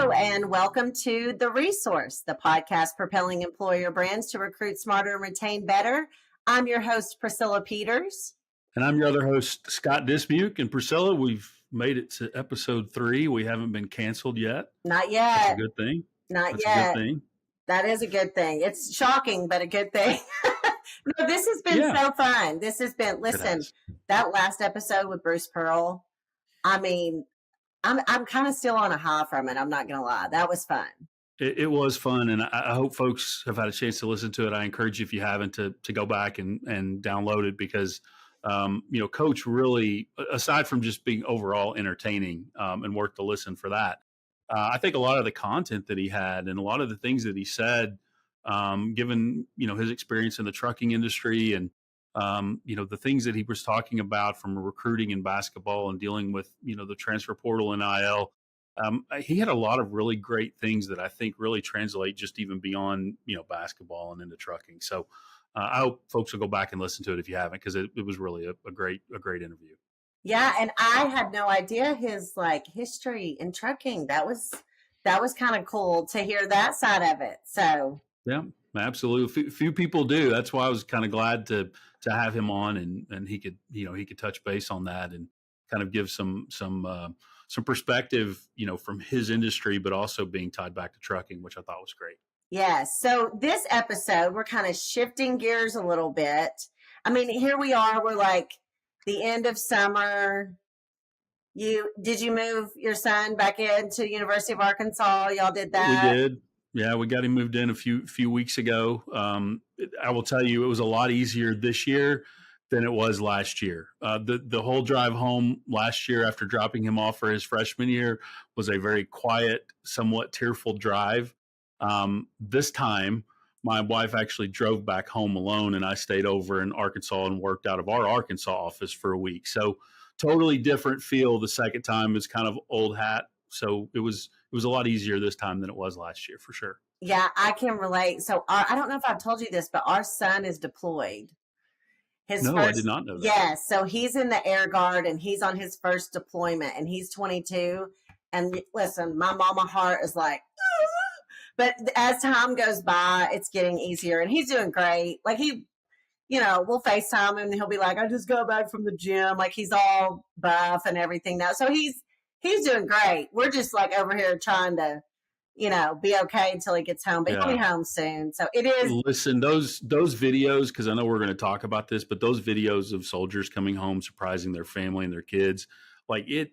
Hello, and welcome to The Resource, the podcast propelling employer brands to recruit smarter and retain better. I'm your host, Priscilla Peters. And I'm your other host, Scott Dismuke. And Priscilla, we've made it to episode 3. We haven't been canceled yet. Not yet. That's a good thing. Not That's yet. a good thing. That is a good thing. It's shocking, but a good thing. No, this has been so fun. This has been, listen, that last episode with Bruce Pearl, I mean, I'm kind of still on a high from it. I'm not going to lie. That was fun. It was fun, and I hope folks have had a chance to listen to it. I encourage you, if you haven't, to go back and download it because, Coach really, aside from just being overall entertaining and worth to listen for that, I think a lot of the content that he had and a lot of the things that he said, given, his experience in the trucking industry and, the things that he was talking about from recruiting in basketball and dealing with, the transfer portal and NIL. He had a lot of really great things that I think really translate just even beyond, basketball and into trucking. So I hope folks will go back and listen to it if you haven't, because it was really a great interview. Yeah. And I had no idea his history in trucking. That was kind of cool to hear that side of it. So yeah, absolutely. Few people do. That's why I was kind of glad to have him on and he could, he could touch base on that and kind of give some perspective, from his industry, but also being tied back to trucking, which I thought was great. Yes. So this episode, we're kind of shifting gears a little bit. I mean, here we are. We're like the end of summer. Did you move your son back into University of Arkansas? Y'all did that? We did. Yeah, we got him moved in a few weeks ago. I will tell you, it was a lot easier this year than it was last year. The whole drive home last year after dropping him off for his freshman year was a very quiet, somewhat tearful drive. This time, my wife actually drove back home alone, and I stayed over in Arkansas and worked out of our Arkansas office for a week. So totally different feel. The second time is kind of old hat. So it was a lot easier this time than it was last year, for sure. Yeah, I can relate. So I don't know if I've told you this, but our son is deployed. I did not know that. Yes, so he's in the Air Guard and he's on his first deployment and he's 22. And listen, my mama heart is like, ah! But as time goes by, it's getting easier and he's doing great. Like we'll FaceTime him and he'll be like, I just got back from the gym. Like he's all buff and everything now. So he's doing great. We're just like over here trying to, be okay until he gets home, but he'll be home soon. So it is. Listen, those videos, because I know we're going to talk about this, but those videos of soldiers coming home, surprising their family and their kids, like it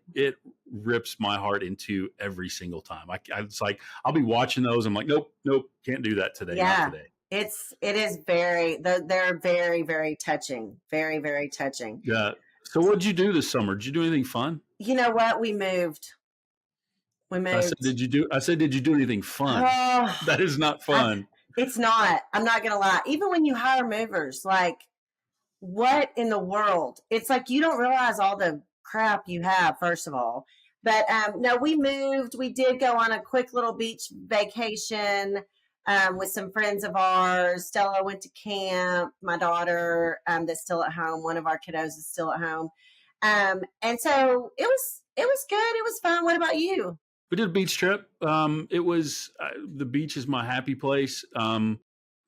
rips my heart into every single time. It's like, I'll be watching those. I'm like, nope, can't do that today. Yeah. Not today. It is they're very, very touching. Very, very touching. Yeah. So what did you do this summer? Did you do anything fun? You know what? We moved. I said, did you do anything fun? That is not fun. It's not. I'm not going to lie. Even when you hire movers, like what in the world? It's like you don't realize all the crap you have, first of all. But no, we moved. We did go on a quick little beach vacation with some friends of ours. Stella went to camp. My daughter that's still at home. One of our kiddos is still at home. And so it was good. It was fun. What about you? We did a beach trip. It was the beach is my happy place. The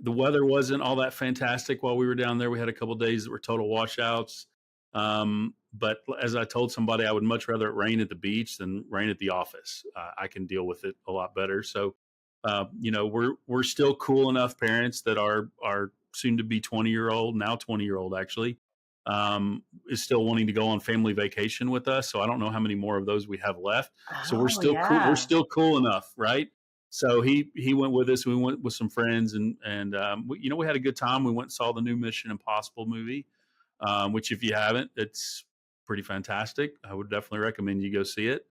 weather wasn't all that fantastic while we were down there. We had a couple of days that were total washouts. But as I told somebody, I would much rather it rain at the beach than rain at the office. I can deal with it a lot better. So, we're still cool enough parents that our soon to be 20-year-old, now 20-year-old actually, is still wanting to go on family vacation with us. So I don't know how many more of those we have left. So we're still cool. We're still cool enough. Right. So he went with us. We went with some friends and we had a good time. We went and saw the new Mission Impossible movie, which if you haven't, it's pretty fantastic. I would definitely recommend you go see it.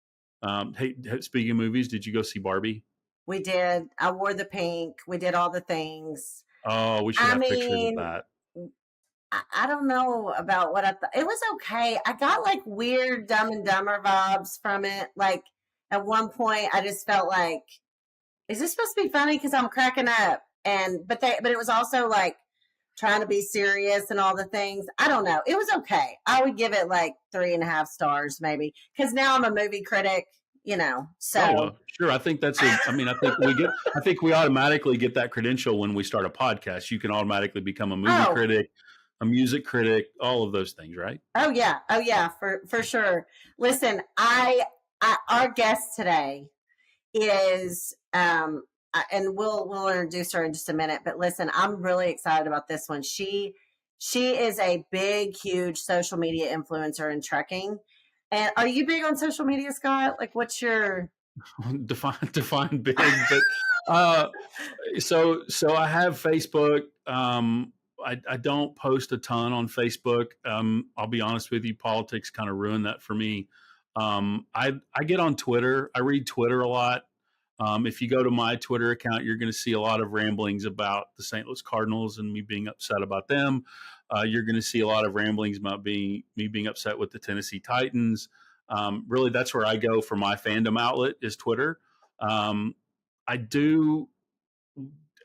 Hey, speaking of movies, did you go see Barbie? We did. I wore the pink. We did all the things. Oh, we should have pictures of that. I don't know about what I thought. It was okay. I got like weird Dumb and Dumber vibes from it. Like at one point I just felt like, is this supposed to be funny? Cause I'm cracking up. But it was also like trying to be serious and all the things. I don't know. It was okay. I would give it like 3.5 stars maybe. Cause now I'm a movie critic So Sure. I think I think we automatically get that credential when we start a podcast. You can automatically become a movie oh, critic, a music critic, all of those things, right? oh yeah, for sure. Listen, our guest today is and we'll introduce her in just a minute, but listen, I'm really excited about this one. She is a big, huge social media influencer in trucking. And are you big on social media, Scott? Like, what's your Define big, but uh, so I have Facebook. I don't post a ton on Facebook. I'll be honest with you, politics kind of ruined that for me. I get on Twitter. I read Twitter a lot. If you go to my Twitter account, you're going to see a lot of ramblings about the St. Louis Cardinals and me being upset about them. You're going to see a lot of ramblings about me being upset with the Tennessee Titans. Really, that's where I go for my fandom outlet is Twitter. Um, I do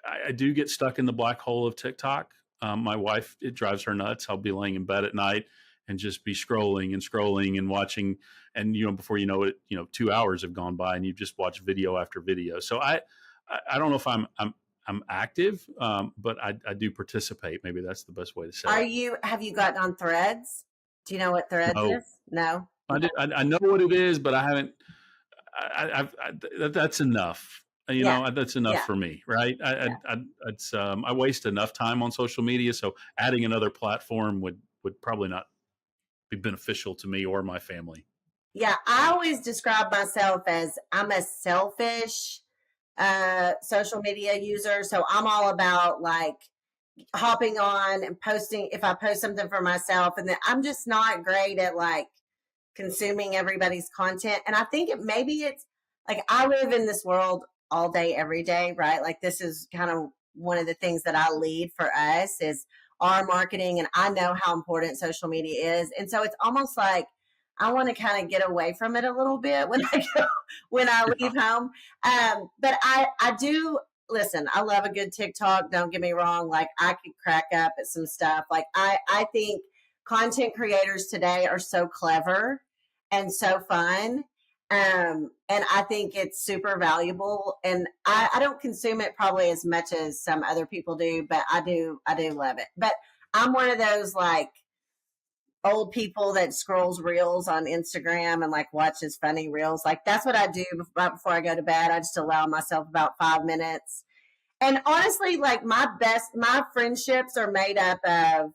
I do get stuck in the black hole of TikTok. My wife, it drives her nuts. I'll be laying in bed at night and just be scrolling and watching, and before you know it, 2 hours have gone by and you've just watched video after video. So I don't know if I'm active, but I do participate. Maybe that's the best way to say it. have you gotten on Threads? Do you know what Threads No, is? No. I know what it is, but I haven't. That's enough. Yeah. That's enough Yeah. for me, right? Yeah. I waste enough time on social media, so adding another platform would probably not be beneficial to me or my family. Yeah. I always describe myself as I'm a selfish social media user. So I'm all about like hopping on and posting if I post something for myself, and then I'm just not great at like consuming everybody's content. And I think maybe it's like I live in this world all day, every day, right? Like this is kind of one of the things that I lead for us is our marketing. And I know how important social media is. And so it's almost like I want to kind of get away from it a little bit when when I leave home. But I do listen, I love a good TikTok. Don't get me wrong. Like I could crack up at some stuff. Like I think content creators today are so clever and so fun. And I think it's super valuable. And I don't consume it probably as much as some other people do, but I do love it. But I'm one of those like old people that scrolls reels on Instagram and like watches funny reels. Like that's what I do right before I go to bed. I just allow myself about 5 minutes. And honestly, like my friendships are made up of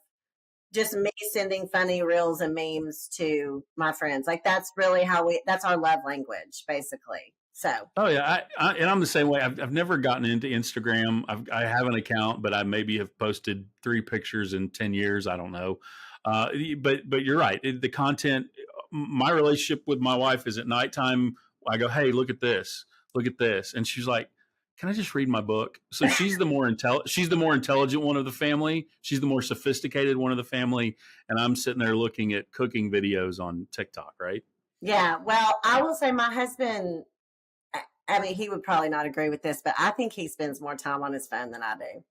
just me sending funny reels and memes to my friends. Like that's really that's our love language, basically. So. Oh yeah, and I'm the same way. I've never gotten into Instagram. I have an account, but I maybe have posted 3 pictures in 10 years. I don't know. But you're right. The content. My relationship with my wife is at nighttime. I go, hey, look at this, and she's like, can I just read my book? So she's the more intelligent one of the family. She's the more sophisticated one of the family, and I'm sitting there looking at cooking videos on TikTok, right? Yeah. Well, I will say my husband. I mean, he would probably not agree with this, but I think he spends more time on his phone than I do.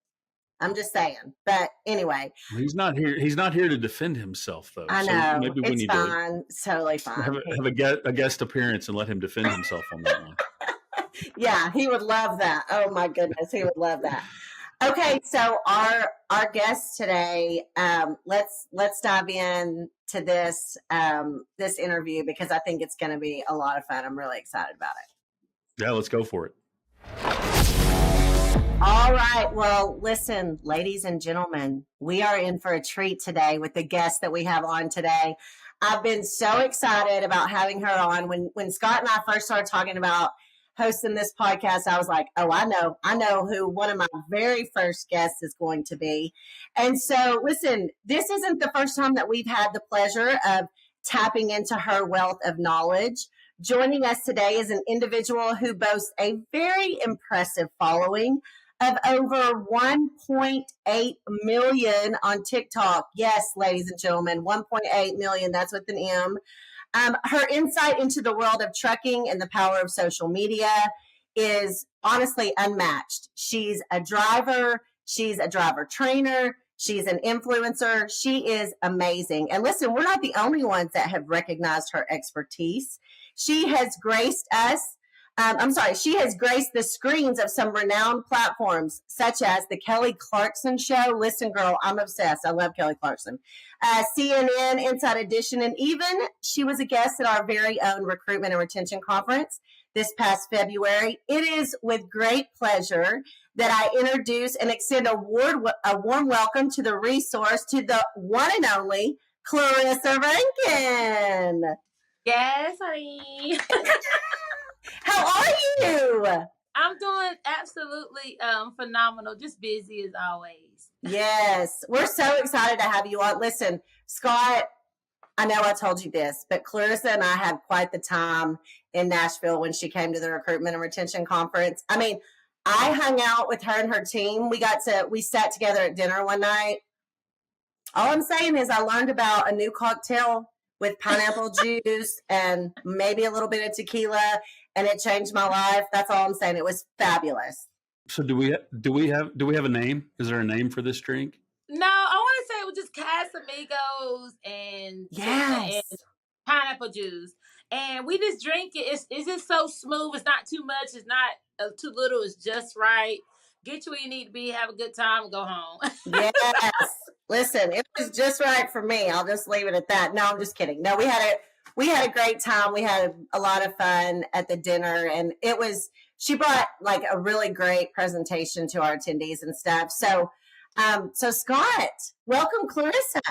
I'm just saying. But anyway, he's not here. He's not here to defend himself, though. I know. So maybe we it's need fine. It's totally fine. have a guest appearance and let him defend himself on that one. Yeah, he would love that. Oh my goodness, he would love that. Okay, so our guest today, let's dive in to this this interview because I think it's going to be a lot of fun. I'm really excited about it. Yeah, let's go for it. All right. Well, listen, ladies and gentlemen, we are in for a treat today with the guest that we have on today. I've been so excited about having her on. When Scott and I first started talking about hosting this podcast, I was like, oh, I know who one of my very first guests is going to be. And so, listen, this isn't the first time that we've had the pleasure of tapping into her wealth of knowledge. Joining us today is an individual who boasts a very impressive following of over 1.8 million on TikTok. Yes, ladies and gentlemen, 1.8 million. That's with an M. Her insight into the world of trucking and the power of social media is honestly unmatched. She's a driver. She's a driver trainer. She's an influencer. She is amazing. And listen, we're not the only ones that have recognized her expertise She has graced us. She has graced the screens of some renowned platforms, such as the Kelly Clarkson Show. Listen, girl, I'm obsessed. I love Kelly Clarkson. CNN, Inside Edition, and even she was a guest at our very own Recruitment and Retention Conference this past February. It is with great pleasure that I introduce and extend a warm welcome to the resource, to the one and only Clarissa Rankin. Yes, honey. How are you? I'm doing absolutely phenomenal. Just busy as always. Yes, we're so excited to have you on. Listen, Scott, I know I told you this, but Clarissa and I had quite the time in Nashville when she came to the Recruitment and Retention Conference. I mean, I hung out with her and her team. We sat together at dinner one night. All I'm saying is I learned about a new cocktail with pineapple juice and maybe a little bit of tequila, and it changed my life. That's all I'm saying. It was fabulous. So do we have a name? Is there a name for this drink? No, I want to say it was just Casamigos and pineapple juice, and we just drink it. It's just so smooth. It's not too much. It's not too little. It's just right. Get you where you need to be. Have a good time. And go home. Yes. Listen, it was just right for me. I'll just leave it at that. No, I'm just kidding. No, we had a great time. We had a lot of fun at the dinner, and she brought like a really great presentation to our attendees and stuff. So Scott, welcome, Clarissa.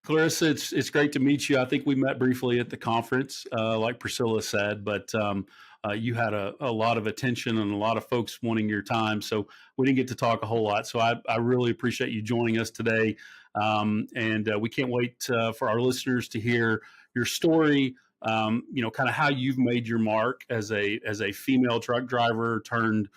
Clarissa, it's great to meet you. I think we met briefly at the conference, like Priscilla said, but you had a lot of attention and a lot of folks wanting your time. So we didn't get to talk a whole lot. So I really appreciate you joining us today. And we can't wait for our listeners to hear your story, kind of how you've made your mark as a female truck driver turned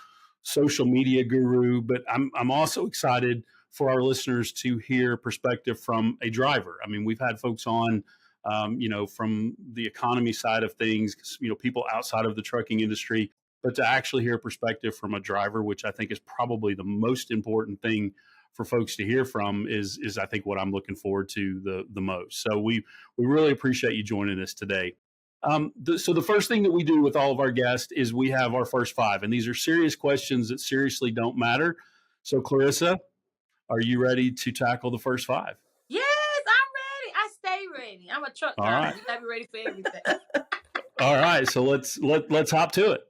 social media guru. But I'm also excited for our listeners to hear perspective from a driver. I mean, we've had folks on, from the economy side of things, people outside of the trucking industry, but to actually hear perspective from a driver, which I think is probably the most important thing for folks to hear from is I think what I'm looking forward to the most. So we really appreciate you joining us today. So the first thing that we do with all of our guests is we have our first five, and these are serious questions that seriously don't matter. So Clarissa, are you ready to tackle the first five? Yes, I'm ready. I stay ready. I'm a truck driver. Right. You gotta be ready for everything. All right, so let's hop to it.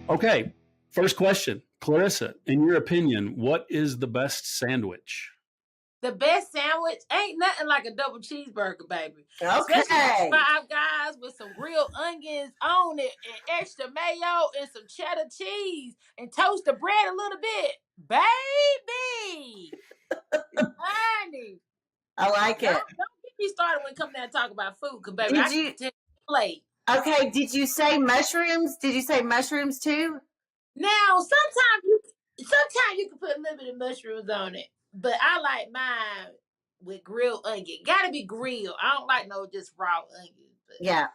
Okay, first question, Clarissa. In your opinion, what is the best sandwich? The best sandwich ain't nothing like a double cheeseburger, baby. Okay. Especially Five Guys with some real onions on it and extra mayo and some cheddar cheese and toast the bread a little bit. Baby! Honey. I like it. Don't get me started when it comes down to talk about food, because baby, I can tell you late. Okay, did you say mushrooms? Did you say mushrooms too? Now, sometimes you can put a little bit of mushrooms on it. But I like mine with grilled onion. Gotta be grilled. I don't like no just raw onions. Yeah,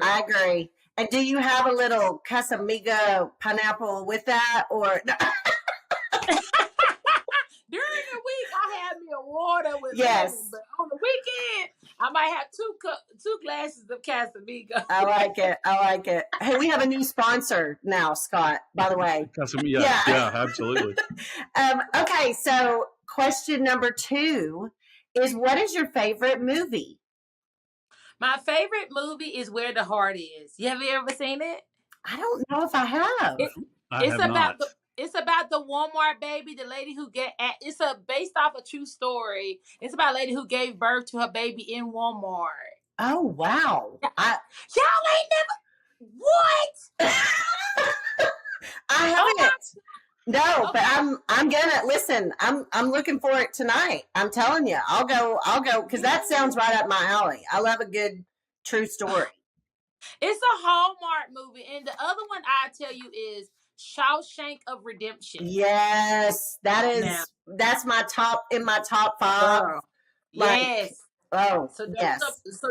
I agree. And do you have a little Casamigo pineapple with that, or? During the week, I have me a water with yes. lemon, but on the weekend, I might have two glasses of Casamigo. I like it. Hey, we have a new sponsor now, Scott, by the way. Yeah, absolutely. Okay, so question number 2 is, what is your favorite movie? My favorite movie is Where the Heart Is. Have you ever seen it? I don't know if I have. It's about the Walmart baby, the lady who it's based off a true story. It's about a lady who gave birth to her baby in Walmart. Oh, wow. Y'all ain't never, what? I haven't. No, okay. But I'm gonna listen. I'm looking for it tonight. I'm telling you, I'll go because that sounds right up my alley. I love a good true story. It's a Hallmark movie, and the other one I tell you is Shawshank of Redemption. Yes, that's my top 5. Yes. So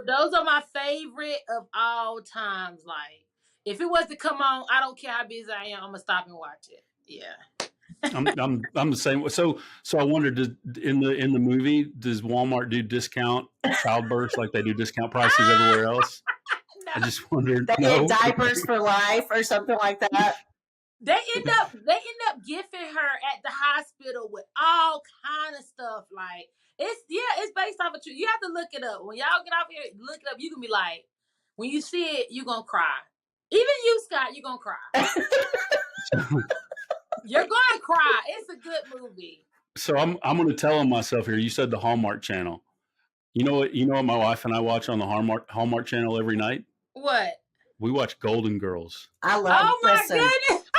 those are my favorite of all times. Like, if it was to come on, I don't care how busy I am, I'm gonna stop and watch it. Yeah. I'm the same. So I wondered, in the movie, does Walmart do discount childbirth like they do discount prices everywhere else? No. I just wondered. They No, get diapers for life or something like that. They end up gifting her at the hospital with all kind of stuff. Like it's based off of truth. You have to look it up. When y'all get off here, look it up. You can be like, when you see it, you're gonna cry. Even you, Scott, you're gonna cry. You're gonna cry. It's a good movie. So I'm going to tell on myself here. You said the Hallmark Channel. You know what my wife and I watch on the Hallmark Channel every night? What? We watch Golden Girls. I love. Oh my goodness!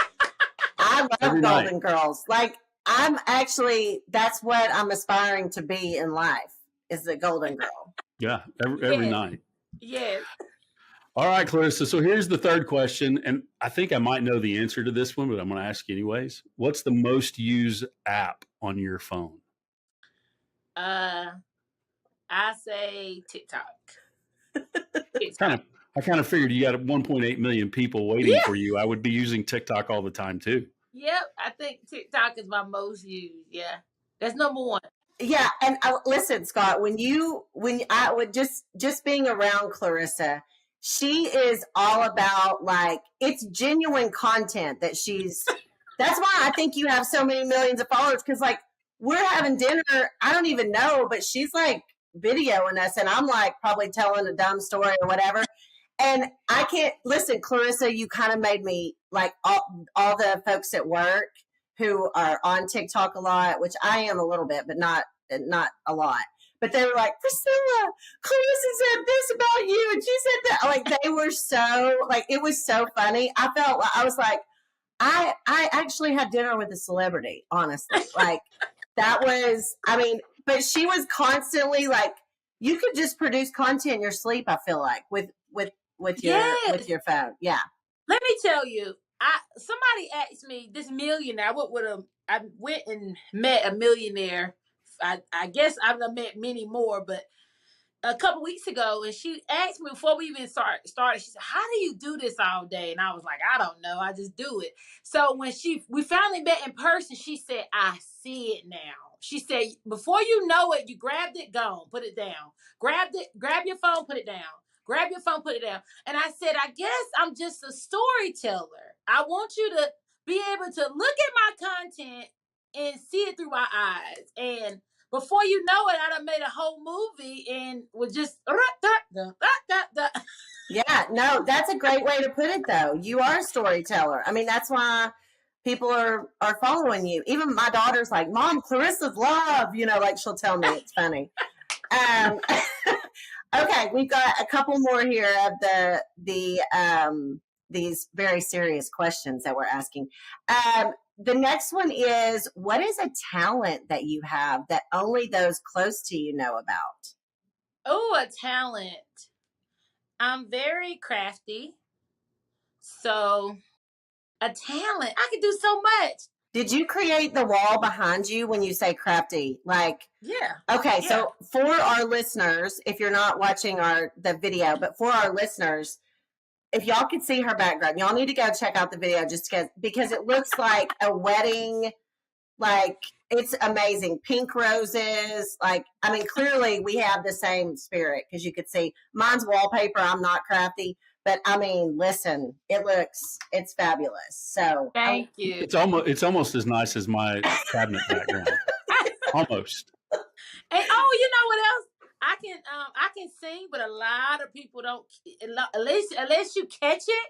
I love Every Golden night. Girls. Like that's what I'm aspiring to be in life, is the Golden Girl. Yeah, every Yes. night. Yes. All right, Clarissa. So here's the third question, and I think I might know the answer to this one, but I'm going to ask you anyways. What's the most used app on your phone? I say TikTok. I kind of figured you got 1.8 million people waiting for you. I would be using TikTok all the time too. Yep, I think TikTok is my most used. Yeah, that's number one. Yeah, and listen, Scott, when I would just being around Clarissa, she is all about, like, it's genuine content that she's. That's why I think you have so many millions of followers, because, like, we're having dinner, I don't even know, but she's like videoing us, and I'm like probably telling a dumb story or whatever. And I can't listen, Clarissa, you kind of made me, like, all the folks at work who are on TikTok a lot, which I am a little bit, but not a lot. But they were like, Priscilla, Clarissa said this about you, and she said that. Like, they were so, like, it was so funny. I felt like I was like, I actually had dinner with a celebrity, honestly. Like, that was, I mean, but she was constantly like, you could just produce content in your sleep, I feel like, with your phone. Yeah. Let me tell you, somebody asked me, this millionaire, I went and met a millionaire. I guess I've met many more, but a couple weeks ago, and she asked me before we even started, she said, how do you do this all day? And I was like, I don't know, I just do it. So when we finally met in person, she said, I see it now. She said, before you know it, you grabbed it, gone, put it down. Grab your phone, put it down. Grab your phone, put it down. And I said, I guess I'm just a storyteller. I want you to be able to look at my content and see it through my eyes. And before you know it, I done made a whole movie and was just. Yeah, no, that's a great way to put it, though. You are a storyteller. I mean, that's why people are following you. Even my daughter's like, Mom, Clarissa's love. Like, she'll tell me. It's funny. Okay, we've got a couple more here of these very serious questions that we're asking. The next one is, what is a talent that you have that only those close to you know about? Oh, a talent. I'm very crafty. So, a talent. I can do so much. Did you create the wall behind you when you say crafty? Like, yeah. Okay, yeah. So for our listeners, if you're not watching the video, but for our listeners, if y'all could see her background, y'all need to go check out the video just because it looks like a wedding. Like, it's amazing. Pink roses. Like, I mean, clearly we have the same spirit, because you could see mine's wallpaper. I'm not crafty, but I mean, listen, it's fabulous. So thank you. It's almost as nice as my cabinet background. Almost. And you know what else? I can sing, but a lot of people don't. Unless you catch it,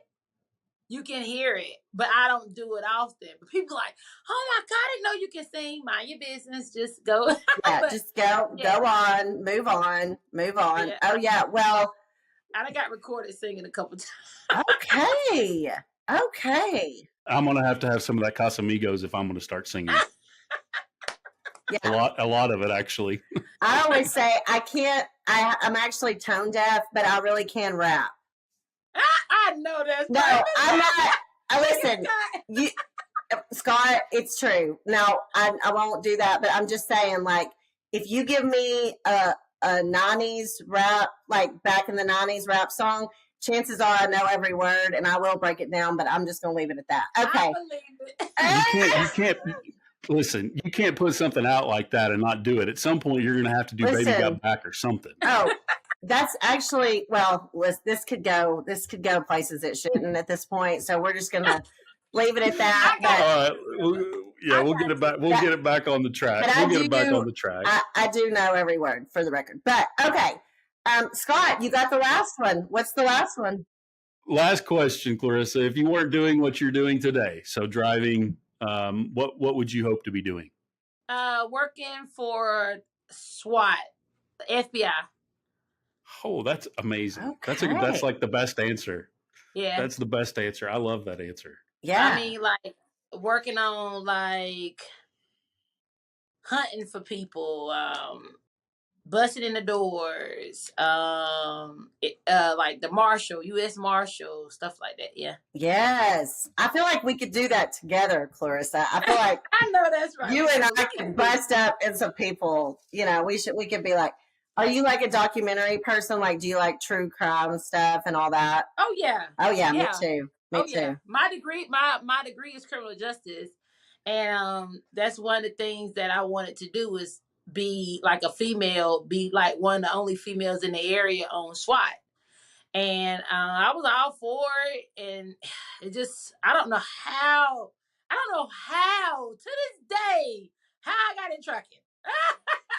you can hear it. But I don't do it often. But people are like, oh my God, I didn't know you can sing. Mind your business. Just go. Yeah, just go on, move on. Yeah. Oh yeah. Well, I got recorded singing a couple times. Okay. I'm gonna have to have some of that Casamigos if I'm gonna start singing. Yeah. A lot of it, actually. I always say I can't. I'm actually tone deaf, but I really can rap. I know that's no. Right. I'm not. Listen, Scott. It's true. No, I won't do that. But I'm just saying, like, if you give me a 90s rap, like back in the 90s rap song, chances are I know every word and I will break it down. But I'm just gonna leave it at that. Okay. I believe it. Listen, you can't put something out like that and not do it. At some point, you're going to have to do Baby Got Back or something. Oh, that's actually, well, this could go places it shouldn't at this point. So we're just going to leave it at that. All right. We'll get it back. We'll get it back on the track. We'll get it back on the track. I do know every word for the record. But okay. Scott, you got the last one. What's the last one? Last question, Clarissa. If you weren't doing what you're doing today, so driving, what would you hope to be doing? Working for SWAT, FBI. Oh, that's amazing. Okay. That's like the best answer. Yeah. That's the best answer. I love that answer. Yeah. I mean, like working on like hunting for people, busting in the doors, like the Marshal, U.S. Marshal, stuff like that. Yeah. Yes. I feel like we could do that together, Clarissa. I feel like I know that's right. You and I can bust up in some people. You know, we could be like, are you like a documentary person? Like, do you like true crime stuff and all that? Oh yeah. Oh yeah, me too. Me too. Yeah. My degree is criminal justice, and that's one of the things that I wanted to do is be like a female, be like one of the only females in the area on SWAT. And I was all for it, and it just I don't know how to this day how I got in trucking,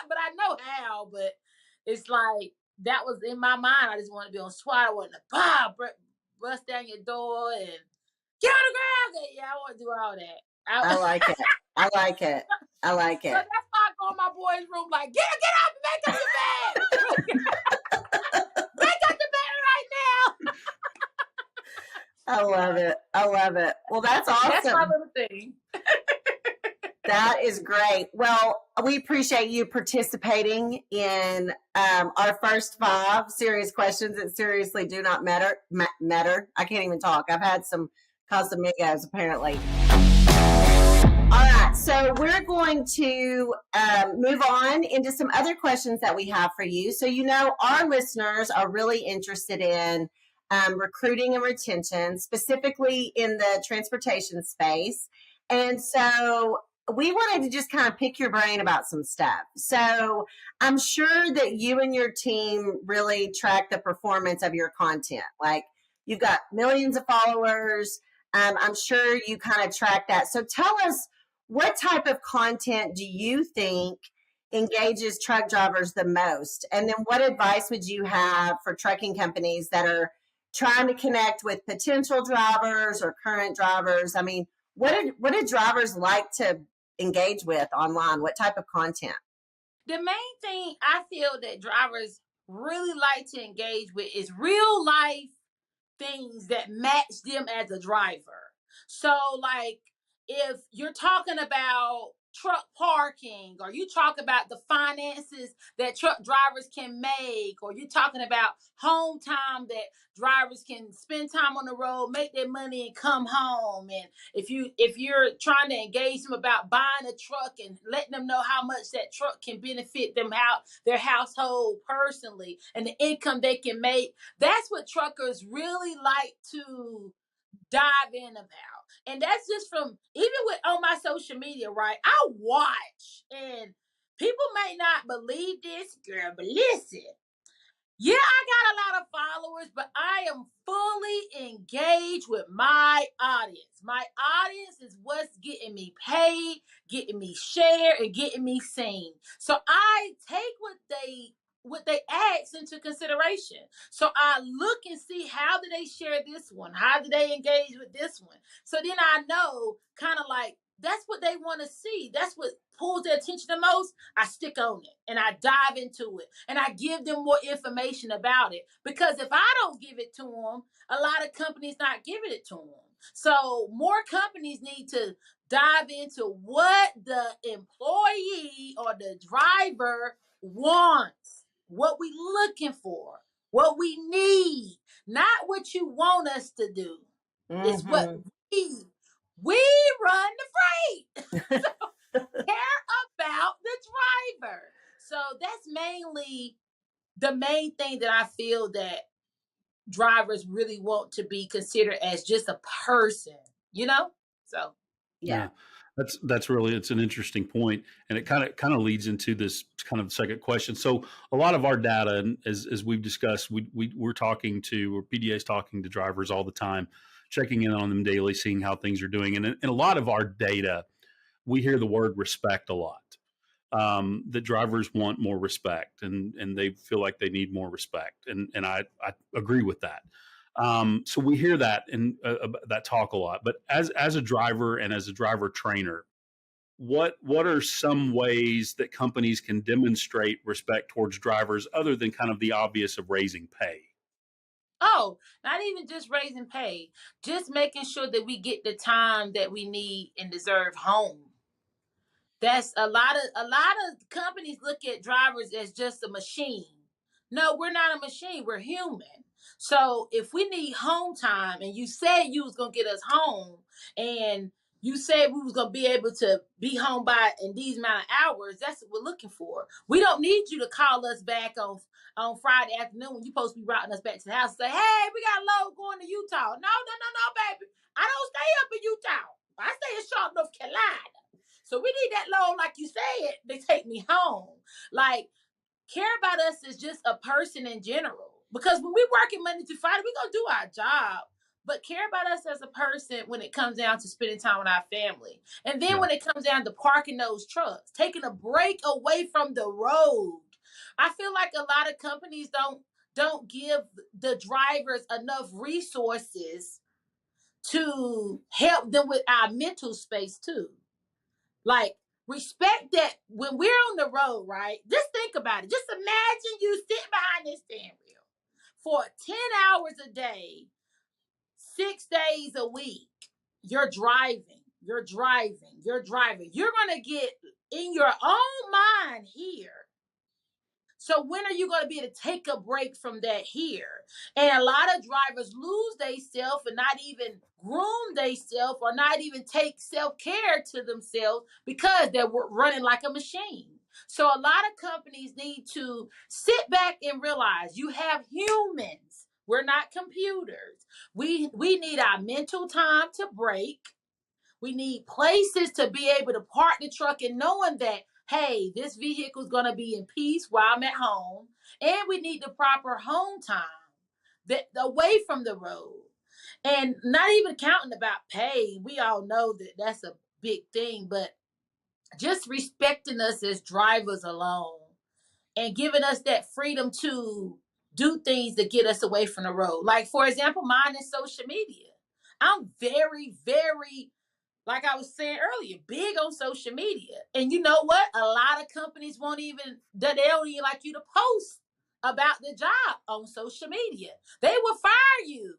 but I know how. But it's like that was in my mind. I just wanted to be on SWAT. I wanted to bust down your door and get on the ground. Yeah, I want to do all that. I like it. I like it. I like it. So that's why I go in my boy's room like, get up and make up your bed. Make up the bed right now. I love it. I love it. Well, that's awesome. That's my little thing. That is great. Well, we appreciate you participating in our first 5 serious questions that seriously do not matter. I can't even talk. I've had some Casamigos apparently. All right, so we're going to move on into some other questions that we have for you. So, you know, our listeners are really interested in recruiting and retention, specifically in the transportation space. And so we wanted to just kind of pick your brain about some stuff. So I'm sure that you and your team really track the performance of your content. Like you've got millions of followers. I'm sure you kind of track that. So tell us, what type of content do you think engages truck drivers the most? And then what advice would you have for trucking companies that are trying to connect with potential drivers or current drivers? I mean, what do drivers like to engage with online? What type of content? The main thing I feel that drivers really like to engage with is real life things that match them as a driver. So like if you're talking about truck parking, or you talk about the finances that truck drivers can make, or you're talking about home time that drivers can spend time on the road, make their money and come home. And if you're trying to engage them about buying a truck and letting them know how much that truck can benefit them out, their household personally, and the income they can make, that's what truckers really like to dive in about. And that's just from even with on my social media, right? I watch, and people may not believe this, girl, but listen. Yeah, I got a lot of followers, but I am fully engaged with my audience. My audience is what's getting me paid, getting me shared, and getting me seen. So I take what they ask into consideration. So I look and see, how do they share this one? How do they engage with this one? So then I know kind of like that's what they want to see. That's what pulls their attention the most. I stick on it and I dive into it and I give them more information about it. Because if I don't give it to them, a lot of companies not giving it to them. So more companies need to dive into what the employee or the driver wants, what we looking for, what we need, not what you want us to do. Mm-hmm. It's what we run the freight. So care about the driver. So that's mainly the main thing that I feel that drivers really want to be considered as just a person, you know? So yeah. That's really, it's an interesting point, and it kind of leads into this kind of second question. So a lot of our data, and as we've discussed, we're talking to, or PDA's talking to drivers all the time, checking in on them daily, seeing how things are doing, and in a lot of our data, we hear the word respect a lot. That drivers want more respect, and they feel like they need more respect, and I agree with that. So we hear that and that talk a lot. But as a driver and as a driver trainer, what are some ways that companies can demonstrate respect towards drivers other than kind of the obvious of raising pay? Oh, not even just raising pay, just making sure that we get the time that we need and deserve home. That's a lot of companies look at drivers as just a machine. No, we're not a machine. We're human. So if we need home time and you said you was gonna get us home and you said we was gonna be able to be home by in these amount of hours, that's what we're looking for. We don't need you to call us back on Friday afternoon when you're supposed to be routing us back to the house and say, hey, we got a load going to Utah. No, no, no, no, baby. I don't stay up in Utah. I stay in Charlotte, North Carolina. So we need that loan, like you said, they take me home. Like, care about us as just a person in general. Because when we working Monday through Friday, we're gonna do our job. But care about us as a person when it comes down to spending time with our family. And then Yeah. when it comes down to parking those trucks, taking a break away from the road. I feel like a lot of companies don't give the drivers enough resources to help them with our mental space too. Like, respect that when we're on the road, right? Just think about it. Just imagine you sitting behind this steering wheel for 10 hours a day, 6 days a week. You're driving, you're driving, you're driving. You're going to get in your own mind here. So when are you going to be able to take a break from that here? And a lot of drivers lose themselves and not even groom themselves or not even take self-care to themselves because they're running like a machine. So a lot of companies need to sit back and realize you have humans. We're not computers. We need our mental time to break. We need places to be able to park the truck and knowing that, hey, this vehicle is going to be in peace while I'm at home. And we need the proper home time that away from the road. And not even counting about pay. We all know that that's a big thing, but just respecting us as drivers alone and giving us that freedom to do things to get us away from the road. Like, for example, mine is social media. I'm very, very, like I was saying earlier, big on social media. And you know what? A lot of companies they don't even like you to post about the job on social media. They will fire you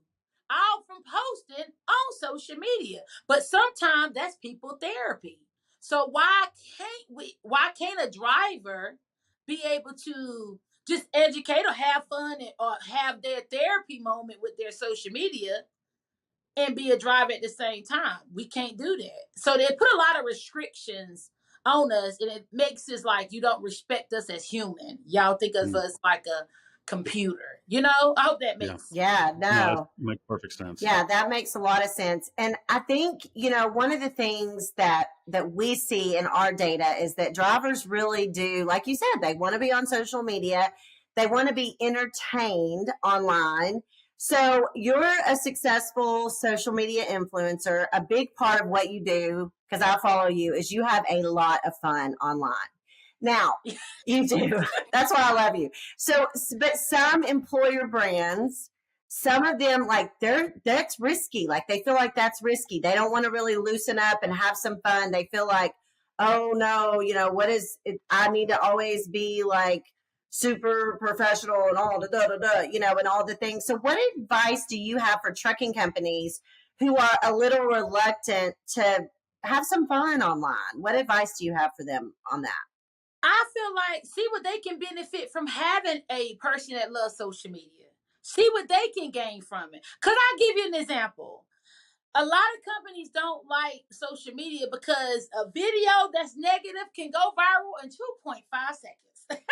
all from posting on social media. But sometimes that's people therapy. So why can't a driver be able to just educate or have fun or have their therapy moment with their social media and be a driver at the same time? We can't do that. So they put a lot of restrictions on us, and it makes us like you don't respect us as human. Y'all think of us like a computer. I hope that Yeah. makes Yeah, No, that no. makes perfect sense. Yeah, that makes a lot of sense. And I think, one of the things that we see in our data is that drivers really do, like you said, they want to be on social media. They want to be entertained online. So you're a successful social media influencer. A big part of what you do, because I follow you, is you have a lot of fun online. Now, you do. That's why I love you. So, but some employer brands, some of them, like, that's risky. Like, they feel like that's risky. They don't want to really loosen up and have some fun. They feel like, oh no, what is it? I need to always be like super professional and all and all the things. So what advice do you have for trucking companies who are a little reluctant to have some fun online? What advice do you have for them on that? I feel like see what they can benefit from having a person that loves social media. See what they can gain from it. Cause I'll give you an example. A lot of companies don't like social media because a video that's negative can go viral in 2.5 seconds.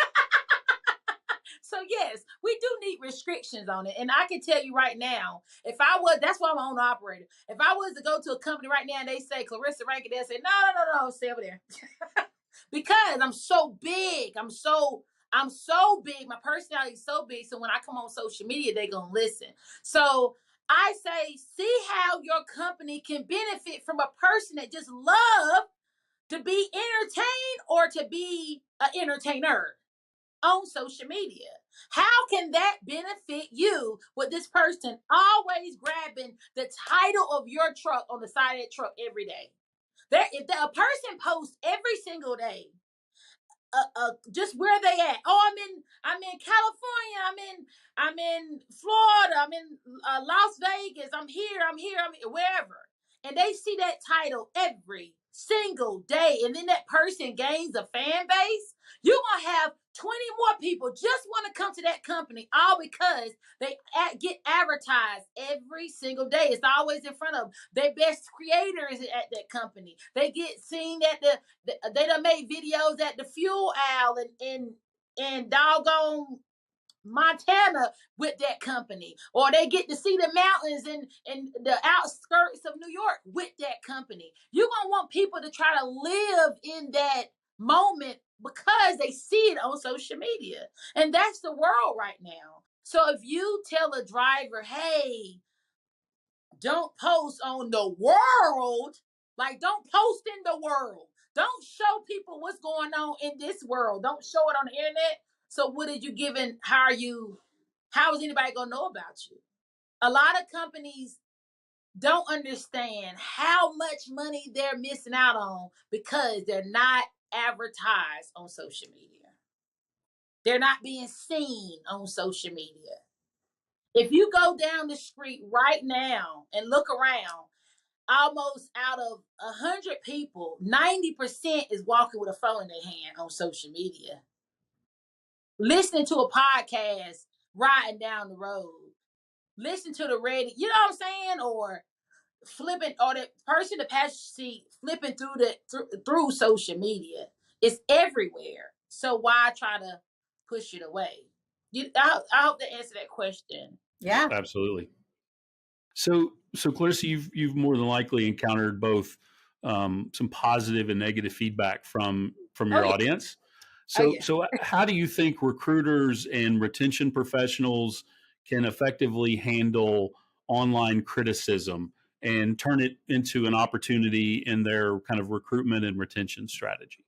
So yes, we do need restrictions on it. And I can tell you right now, if I was, that's why I'm an owner operator. If I was to go to a company right now and they say Clarissa Rankin, they'll say, no, stay over there. Because I'm so big. I'm so big. My personality is so big. So when I come on social media, they're going to listen. So I say, see how your company can benefit from a person that just love to be entertained or to be an entertainer on social media. How can that benefit you with this person always grabbing the title of your truck on the side of that truck every day? If a person posts every single day, just where they at? Oh, I'm in California. I'm in Florida. I'm in Las Vegas. I'm here, wherever. And they see that title every single day, and then that person gains a fan base. You're gonna have 20 more people just want to come to that company, all because they get advertised every single day. It's always in front of them. Their best creators at that company. They get seen at they done made videos at the fuel aisle in doggone Montana with that company, or they get to see the mountains and the outskirts of New York with that company. You're gonna want people to try to live in that moment because they see it on social media, and that's the world right now. So if you tell a driver, hey, don't post on the world, like don't post in the world, don't show people what's going on in this world, don't show it on the internet. So what did you given? How is anybody gonna know about you? A lot of companies don't understand how much money they're missing out on because they're not advertised on social media. They're not being seen on social media. If you go down the street right now and look around, almost out of 100 people, 90% is walking with a phone in their hand on social media, listening to a podcast, riding down the road, listen to the radio, you know what I'm saying? Or flipping, or the person in the passenger seat flipping through social media. It's everywhere. So why try to push it away? I hope to answer that question. Yeah, absolutely. So Clarissa, you've more than likely encountered both some positive and negative feedback from your audience. So how do you think recruiters and retention professionals can effectively handle online criticism and turn it into an opportunity in their kind of recruitment and retention strategy?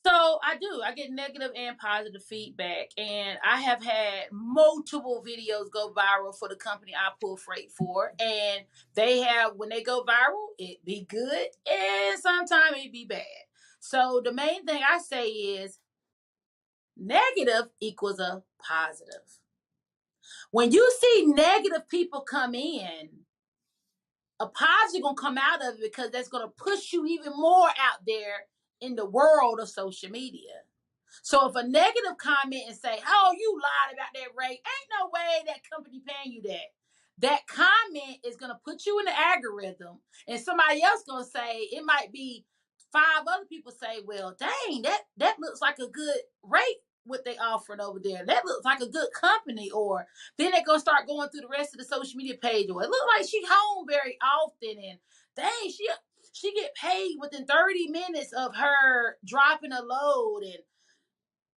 So I do. I get negative and positive feedback, and I have had multiple videos go viral for the company I pull freight for, and when they go viral, it be good, and sometimes it be bad. So the main thing I say is negative equals a positive. When you see negative people come in, a positive gonna come out of it because that's gonna push you even more out there in the world of social media. So if a negative comment and say, "Oh, you lied about that rate," ain't no way that company paying you that. That comment is gonna put you in the algorithm, and somebody else gonna say, it might be 5 other people say, "Well, dang, that looks like a good rate what they offering over there. That looks like a good company." Or then they're gonna start going through the rest of the social media page. Or it looks like she home very often, and dang, she get paid within 30 minutes of her dropping a load. And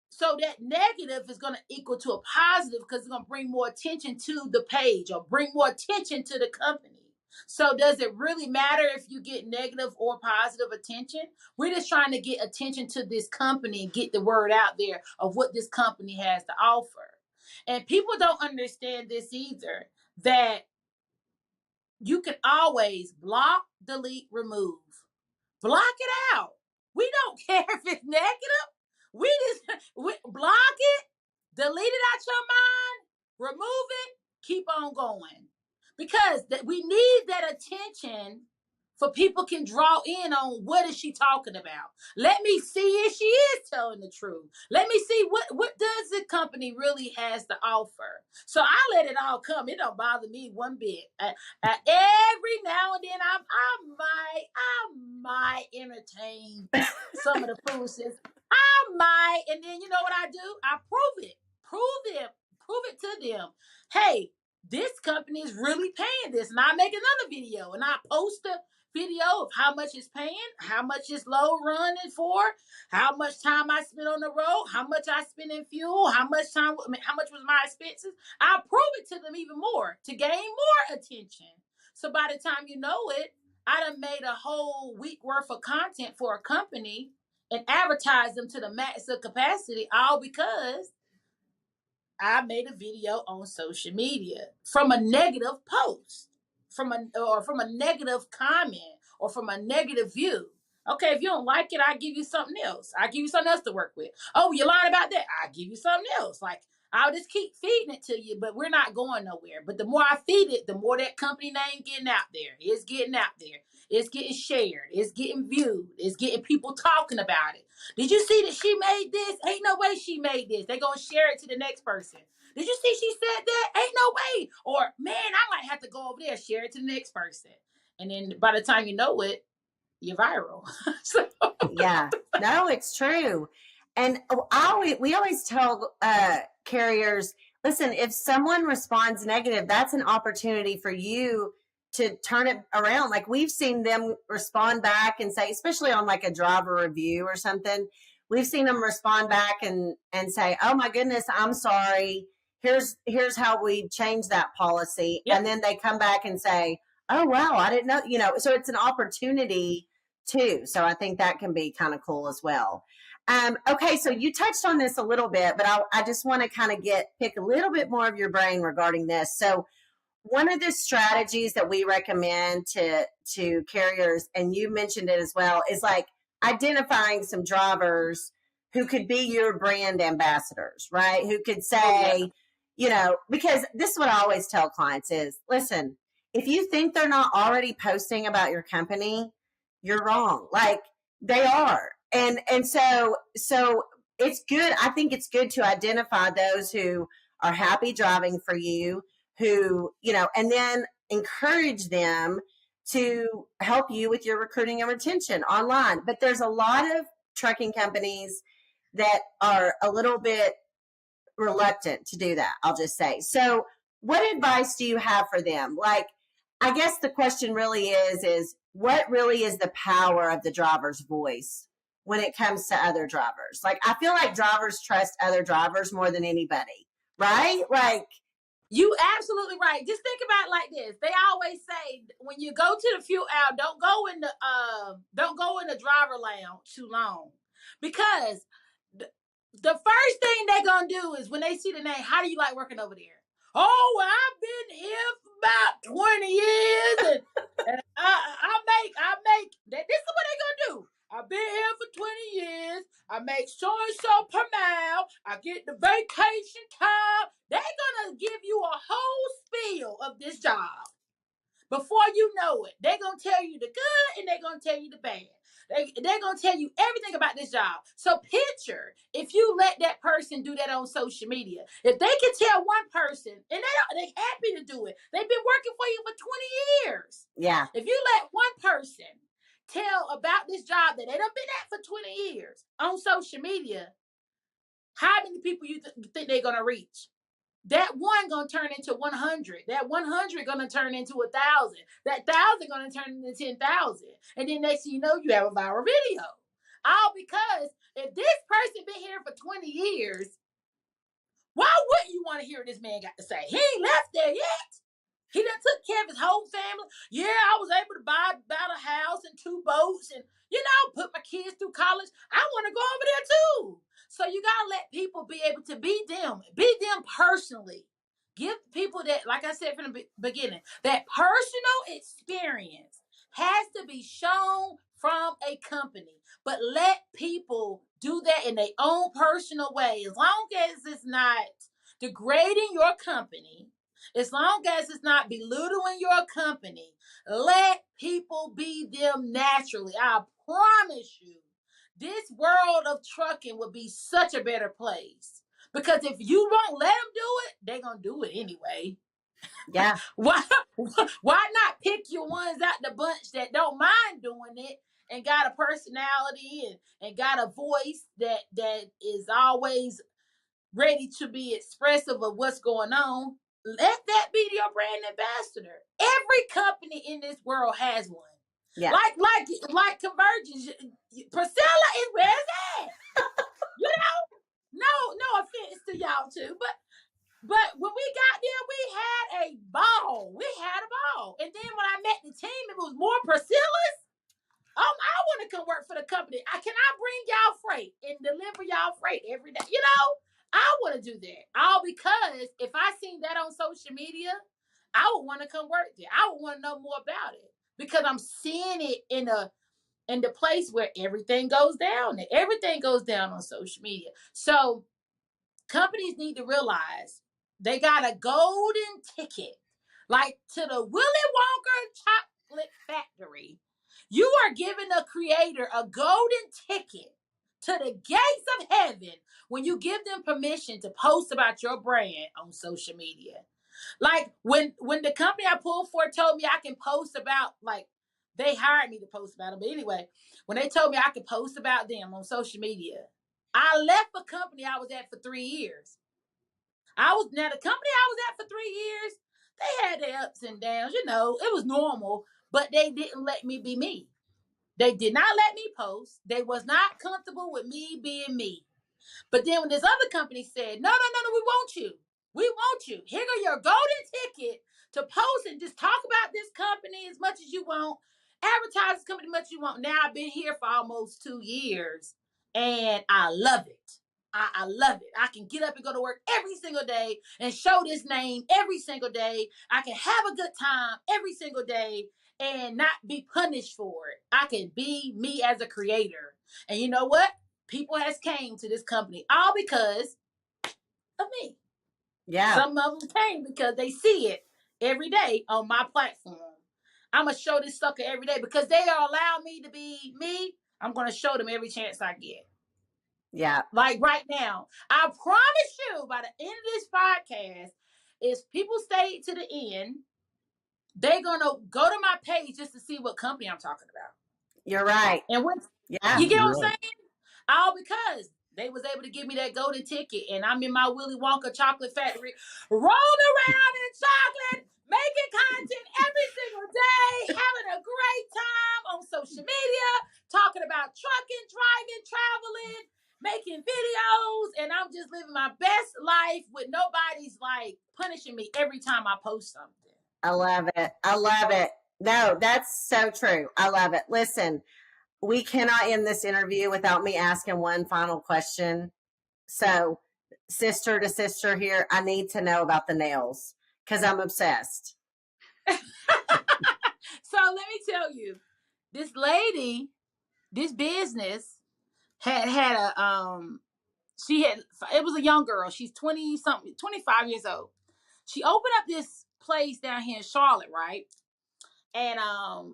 so that negative is going to equal to a positive because it's going to bring more attention to the page or bring more attention to the company. So does it really matter if you get negative or positive attention? We're just trying to get attention to this company and get the word out there of what this company has to offer. And people don't understand this either, that you can always block, delete, remove. Block it out. We don't care if it's negative. We block it, delete it out your mind, remove it, keep on going. Because we need that attention for people can draw in on what is she talking about. Let me see if she is telling the truth. Let me see what does the company really has to offer. So I let it all come. It don't bother me one bit. Every now and then I might entertain some of the foolishness. I might, and then you know what I do? I prove it. prove it to them. Hey, this company is really paying this. And I make another video and I post a video of how much it's paying, how much it's low running for, how much time I spent on the road, how much I spent in fuel, how much was my expenses. I'll prove it to them even more to gain more attention. So by the time you know it, I done made a whole week worth of content for a company and advertised them to the max of capacity, all because I made a video on social media from a negative post, from a negative comment, or from a negative view. Okay, if you don't like it, I give you something else. I give you something else to work with. Oh, you lying about that? I give you something else. Like, I'll just keep feeding it to you, but we're not going nowhere. But the more I feed it, the more that company name getting out there. It's getting out there. It's getting shared. It's getting viewed. It's getting people talking about it. Did you see that she made this? Ain't no way she made this. They're going to share it to the next person. Did you see she said that? Ain't no way. Or, man, I might have to go over there, share it to the next person. And then by the time you know it, you're viral. So. Yeah, no, it's true. And we always tell carriers, listen, if someone responds negative, that's an opportunity for you to turn it around. Like, we've seen them respond back and say, especially on like a driver review or something, we've seen them respond back and say, oh my goodness, I'm sorry. Here's how we change that policy. Yep. And then they come back and say, oh, wow, I didn't know, so it's an opportunity too. So I think that can be kind of cool as well. Okay, so you touched on this a little bit, but I just want to kind of pick a little bit more of your brain regarding this. So one of the strategies that we recommend to carriers, and you mentioned it as well, is like identifying some drivers who could be your brand ambassadors, right? Who could say, because this is what I always tell clients is, listen, if you think they're not already posting about your company, you're wrong. Like, they are. And so it's good. I think it's good to identify those who are happy driving for you, who, and then encourage them to help you with your recruiting and retention online. But there's a lot of trucking companies that are a little bit reluctant to do that, I'll just say. So what advice do you have for them? Like, I guess the question really is what really is the power of the driver's voice when it comes to other drivers? Like, I feel like drivers trust other drivers more than anybody, right? Like, you absolutely right. Just think about it like this. They always say when you go to the fuel out, don't go in the driver lounge too long, because the first thing they're gonna do is when they see the name, how do you like working over there? Oh, well, I've been here for about 20 years, and I make that. This is what they're gonna do. I've been here for 20 years. I make so per mile. I get the vacation time. They're gonna give you a whole spiel of this job. Before you know it, they're gonna tell you the good and they're gonna tell you the bad. They're going to tell you everything about this job. So picture if you let that person do that on social media. If they can tell one person, and they're happy to do it. They've been working for you for 20 years. Yeah. If you let one person tell about this job that they done been at for 20 years on social media, how many people you think they're going to reach? That one gonna turn into 100. That 100 gonna turn into 1,000. That 1,000 gonna turn into 10,000. And then next thing you know, you have a viral video. All because if this person been here for 20 years, why wouldn't you want to hear what this man got to say? He ain't left there yet. He done took care of his whole family. Yeah, I was able to buy about a house and 2 boats and, put my kids through college. I want to go over there too. So you got to let people be able to be them personally. Give people that, like I said from the beginning, that personal experience has to be shown from a company. But let people do that in their own personal way. As long as it's not degrading your company, as long as it's not belittling your company, let people be them naturally. I promise you, this world of trucking would be such a better place. Because if you won't let them do it, they're going to do it anyway. Yeah. Why not pick your ones out the bunch that don't mind doing it and got a personality and got a voice that is always ready to be expressive of what's going on, let that be your brand ambassador. Every company in this world has one. Yeah. Like Convergence. Priscilla is where's that? You know, no offense to y'all too, but when we got there, we had a ball. We had a ball. And then when I met the team, it was more Priscilla's. I want to come work for the company. Can I bring y'all freight and deliver y'all freight every day? You know, I want to do that. All because if I seen that on social media, I would want to come work there. I would want to know more about it because I'm seeing it in the place where everything goes down. Everything goes down on social media. So companies need to realize they got a golden ticket, like to the Willy Wonka chocolate factory. You are giving a creator a golden ticket to the gates of heaven when you give them permission to post about your brand on social media. Like when the company I pulled for told me I can post about, like, they hired me to post about them. But anyway, when they told me I could post about them on social media, I left the company I was at for 3 years. The company I was at for 3 years, they had their ups and downs, you know, it was normal, but they didn't let me be me. They did not let me post. They was not comfortable with me being me. But then when this other company said, no, we want you. We want you. Here go your golden ticket to post and just talk about this company as much as you want. Advertise this company as much as you want. Now I've been here for almost 2 years and I love it. I love it. I can get up and go to work every single day and show this name every single day. I can have a good time every single day and not be punished for it. I can be me as a creator. And you know what? People has came to this company all because of me. Yeah. Some of them came because they see it every day on my platform. I'm going to show this sucker every day because they are allowing me to be me. I'm going to show them every chance I get. Yeah. Like right now, I promise you by the end of this podcast, if people stay to the end, they're going to go to my page just to see what company I'm talking about. You're right. And when Yeah. you get what I'm Right. saying? All because they was able to give me that golden ticket and I'm in my Willy Wonka chocolate factory rolling around in chocolate, making content every single day, having a great time on social media, talking about trucking, driving, traveling, making videos, and I'm just living my best life with nobody's like punishing me every time I post something. I love it. I love it. No, that's so true. I love it. Listen, we cannot end this interview without me asking one final question. So, sister to sister here, I need to know about the nails because I'm obsessed. So let me tell you, this lady, this business had it was a young girl. She's 20 something, 25 years old. She opened up this place down here in Charlotte, right? And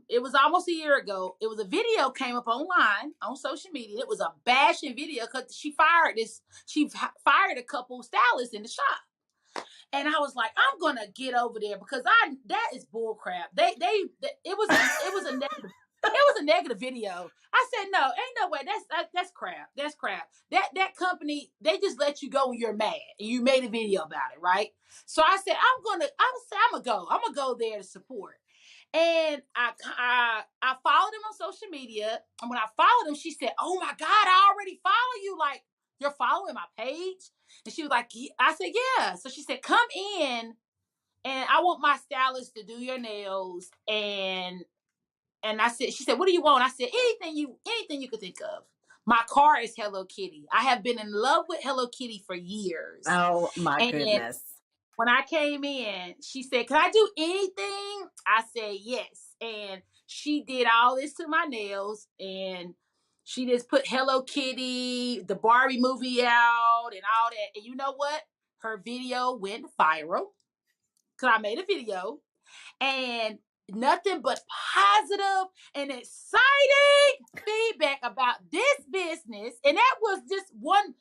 it was almost a year ago. It was a video came up online on social media. It was a bashing video because she fired a couple stylists in the shop. And I was like, I'm gonna get over there because that is bull crap. It was a negative. It was a negative video. I said, no, ain't no way. That's crap. That's crap. That company, they just let you go when you're mad and you made a video about it, right? So I said, I'm gonna go. I'm gonna go there to support. And I followed him on social media. And when I followed him, she said, oh my God, I already follow you. Like, you're following my page? And she was like, I said, yeah. So she said, come in and I want my stylist to do your nails. And she said, what do you want? I said, anything you could think of. My car is Hello Kitty. I have been in love with Hello Kitty for years. Oh my And goodness. when I came in, she said, can I do anything? I said, yes. And she did all this to my nails. And she just put Hello Kitty, the Barbie movie out and all that. And you know what? Her video went viral because I made a video. And nothing but positive and exciting feedback about this business. And that was just one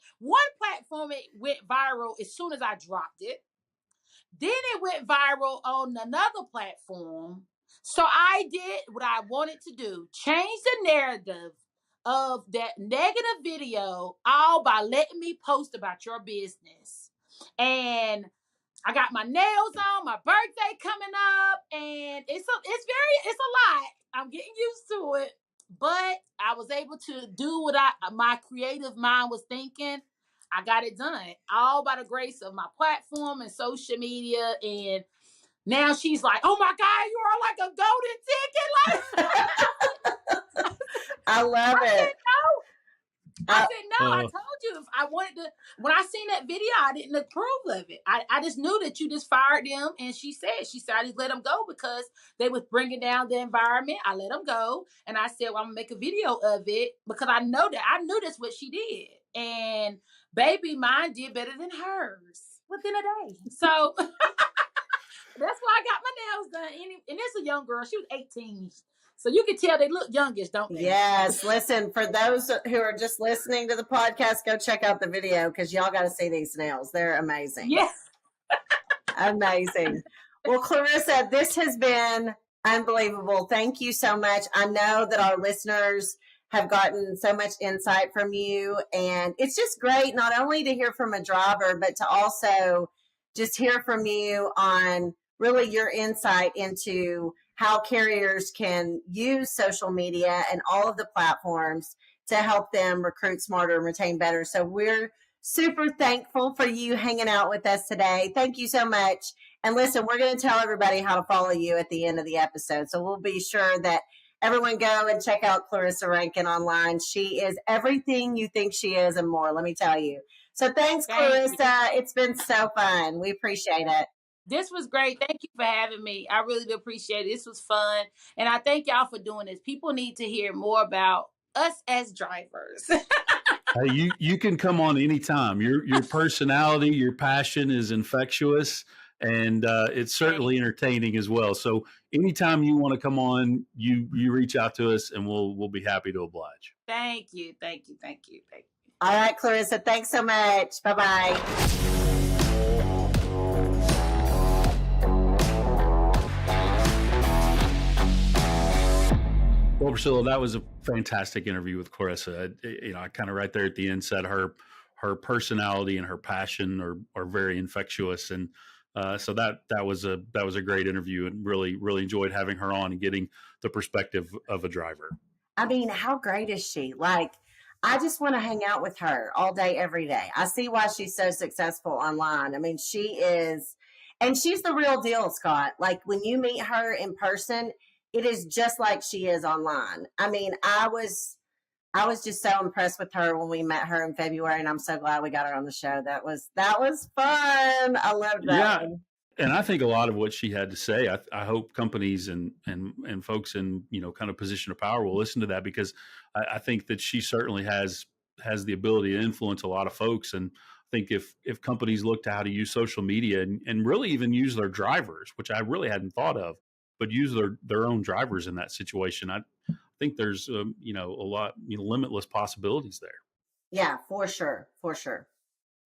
platform. It went viral as soon as I dropped it. Then it went viral on another platform. So I did what I wanted to do, change the narrative of that negative video, all by letting me post about your business. And I got my nails on, my birthday coming up, and it's a lot. I'm getting used to it, but I was able to do what my creative mind was thinking. I got it done, all by the grace of my platform and social media. And now she's like, "Oh my God, you are like a golden ticket!" Like, I love it. I said, no, I told you if I wanted to, when I seen that video, I didn't approve of it. I just knew that you just fired them. And she said, I just let them go because they was bringing down the environment. I let them go. And I said, well, I'm going to make a video of it because I knew that's what she did. And baby, mine did better than hers within a day. So that's why I got my nails done. And it's a young girl. She was 18. So you can tell they look youngish, don't they? Yes. Listen, for those who are just listening to the podcast, go check out the video because y'all got to see these nails. They're amazing. Yes. Amazing. Well, Clarissa, this has been unbelievable. Thank you so much. I know that our listeners have gotten so much insight from you. And it's just great not only to hear from a driver, but to also just hear from you on really your insight into how carriers can use social media and all of the platforms to help them recruit smarter and retain better. So we're super thankful for you hanging out with us today. Thank you so much. And listen, we're going to tell everybody how to follow you at the end of the episode. So we'll be sure that everyone go and check out Clarissa Rankin online. She is everything you think she is and more, let me tell you. So thanks, Clarissa. It's been so fun. We appreciate it. This was great. Thank you for having me. I really do appreciate it. This was fun. And I thank y'all for doing this. People need to hear more about us as drivers. Hey, you can come on anytime. Your personality, your passion is infectious, and it's certainly entertaining as well. So anytime you want to come on, you reach out to us and we'll be happy to oblige. Thank you. All right, Clarissa, thanks so much. Bye-bye. Well, Priscilla, that was a fantastic interview with Clarissa. I kind of right there at the end said her personality and her passion are very infectious, and so that was a great interview, and really enjoyed having her on and getting the perspective of a driver. I mean, how great is she? Like, I just want to hang out with her all day, every day. I see why she's so successful online. I mean, she is, and she's the real deal, Scott. Like, when you meet her in person, it is just like she is online. I mean, I was just so impressed with her when we met her in February, and I'm so glad we got her on the show. That was fun. I loved that. Yeah. And I think a lot of what she had to say, I hope companies and folks in, kind of position of power will listen to that, because I think that she certainly has the ability to influence a lot of folks. And I think if companies look to how to use social media and really even use their drivers, which I really hadn't thought of, but use their own drivers in that situation, I think there's a lot, limitless possibilities there. Yeah, for sure.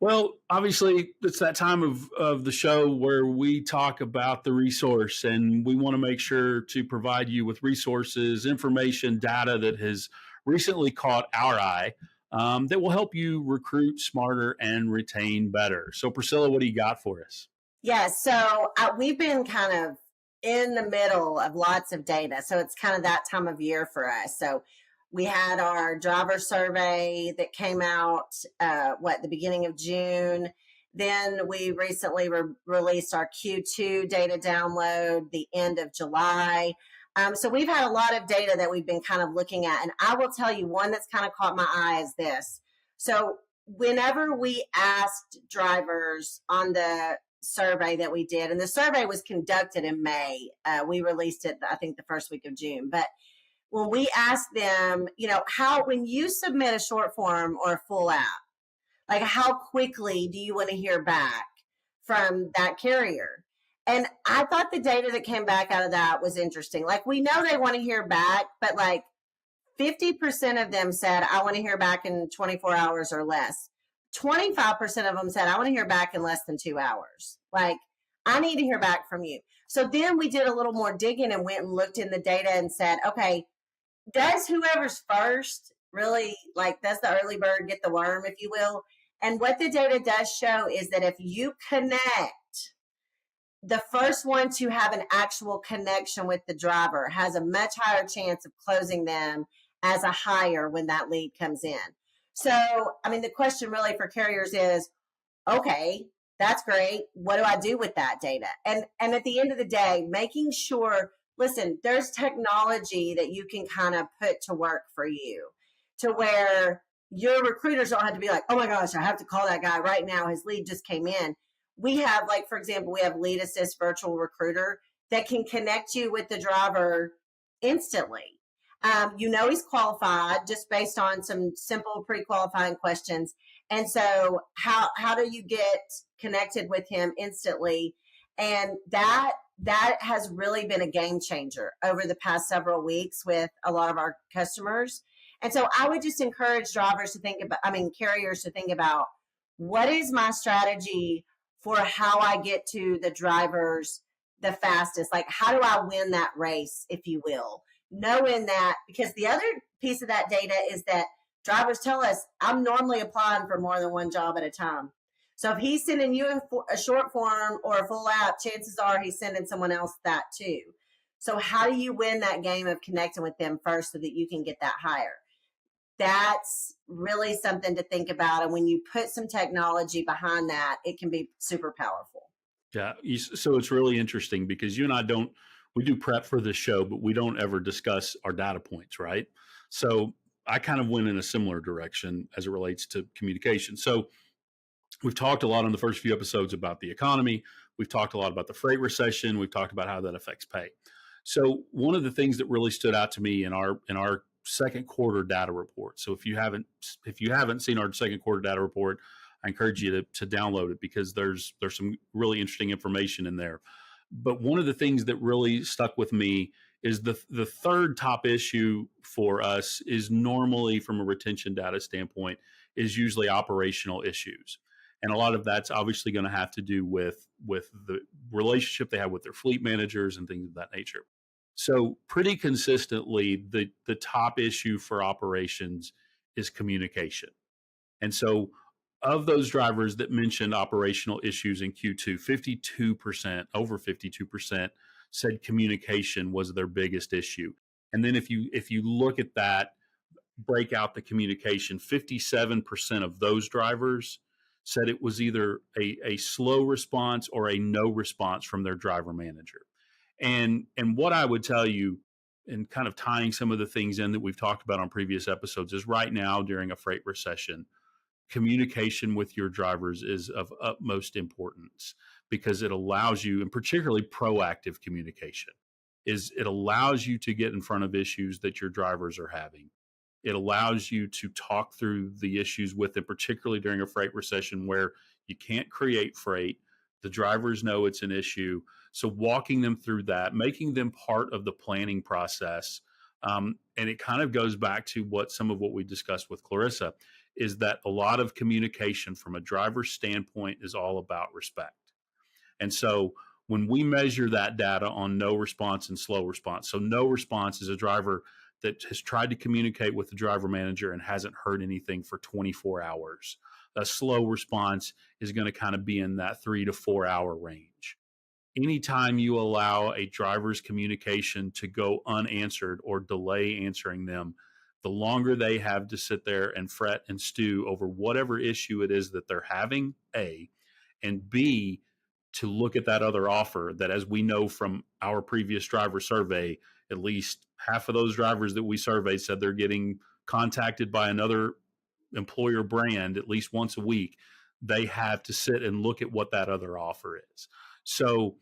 Well, obviously, it's that time of the show where we talk about the resource, and we want to make sure to provide you with resources, information, data that has recently caught our eye that will help you recruit smarter and retain better. So, Priscilla, what do you got for us? Yeah, so we've been kind of in the middle of lots of data. So it's kind of that time of year for us. So we had our driver survey that came out, the beginning of June. Then we recently released our Q2 data download the end of July. So we've had a lot of data that we've been kind of looking at. And I will tell you, one that's kind of caught my eye is this. So whenever we asked drivers on the survey that we did, and the survey was conducted in May. We released it, I think, the first week of June. But when we asked them, when you submit a short form or a full app, like how quickly do you want to hear back from that carrier? And I thought the data that came back out of that was interesting. Like, we know they want to hear back, but like 50% of them said, I want to hear back in 24 hours or less. 25% of them said, I want to hear back in less than 2 hours. Like, I need to hear back from you. So then we did a little more digging and went and looked in the data and said, okay, does whoever's first really, like, that's the early bird, get the worm, if you will. And what the data does show is that if you connect, the first one to have an actual connection with the driver has a much higher chance of closing them as a hire when that lead comes in. So, I mean, the question really for carriers is, okay, that's great. What do I do with that data? And at the end of the day, making sure, listen, there's technology that you can kind of put to work for you to where your recruiters don't have to be like, oh my gosh, I have to call that guy right now. His lead just came in. We have, like, for example, we have Lead Assist Virtual Recruiter that can connect you with the driver instantly. You know he's qualified just based on some simple pre-qualifying questions. And so how do you get connected with him instantly? And that has really been a game changer over the past several weeks with a lot of our customers. And so I would just encourage drivers to think about, carriers to think about, what is my strategy for how I get to the drivers the fastest? Like, how do I win that race, if you will? Knowing that, because the other piece of that data is that drivers tell us, I'm normally applying for more than one job at a time. So if he's sending you a short form or a full app, chances are he's sending someone else that too. So how do you win that game of connecting with them first so that you can get that hire? That's really something to think about. And when you put some technology behind that, it can be super powerful. Yeah. So it's really interesting because you and I we do prep for this show, but we don't ever discuss our data points, right? So I kind of went in a similar direction as it relates to communication. So we've talked a lot on the first few episodes about the economy. We've talked a lot about the freight recession. We've talked about how that affects pay. So one of the things that really stood out to me in our second quarter data report. So if you haven't seen our second quarter data report, I encourage you to download it because there's some really interesting information in there. But one of the things that really stuck with me is the third top issue for us is normally, from a retention data standpoint, is usually operational issues. And a lot of that's obviously going to have to do with the relationship they have with their fleet managers and things of that nature. So pretty consistently, the top issue for operations is communication. And so of those drivers that mentioned operational issues in Q2, 52%, over 52%, said communication was their biggest issue. And then if you look at that, break out the communication, 57% of those drivers said it was either a slow response or a no response from their driver manager. And what I would tell you, and kind of tying some of the things in that we've talked about on previous episodes, is right now during a freight recession, communication with your drivers is of utmost importance because it allows you, and particularly proactive communication, it allows you to get in front of issues that your drivers are having. It allows you to talk through the issues with them, particularly during a freight recession where you can't create freight. The drivers know it's an issue. So walking them through that, making them part of the planning process. And it kind of goes back to some of what we discussed with Clarissa, is that a lot of communication from a driver's standpoint is all about respect. And so when we measure that data on no response and slow response, so no response is a driver that has tried to communicate with the driver manager and hasn't heard anything for 24 hours. A slow response is going to kind of be in that 3 to 4 hour range. Anytime you allow a driver's communication to go unanswered or delay answering them, the longer they have to sit there and fret and stew over whatever issue it is that they're having, A, and B, to look at that other offer that, as we know from our previous driver survey, at least half of those drivers that we surveyed said they're getting contacted by another employer brand at least once a week. They have to sit and look at what that other offer is. So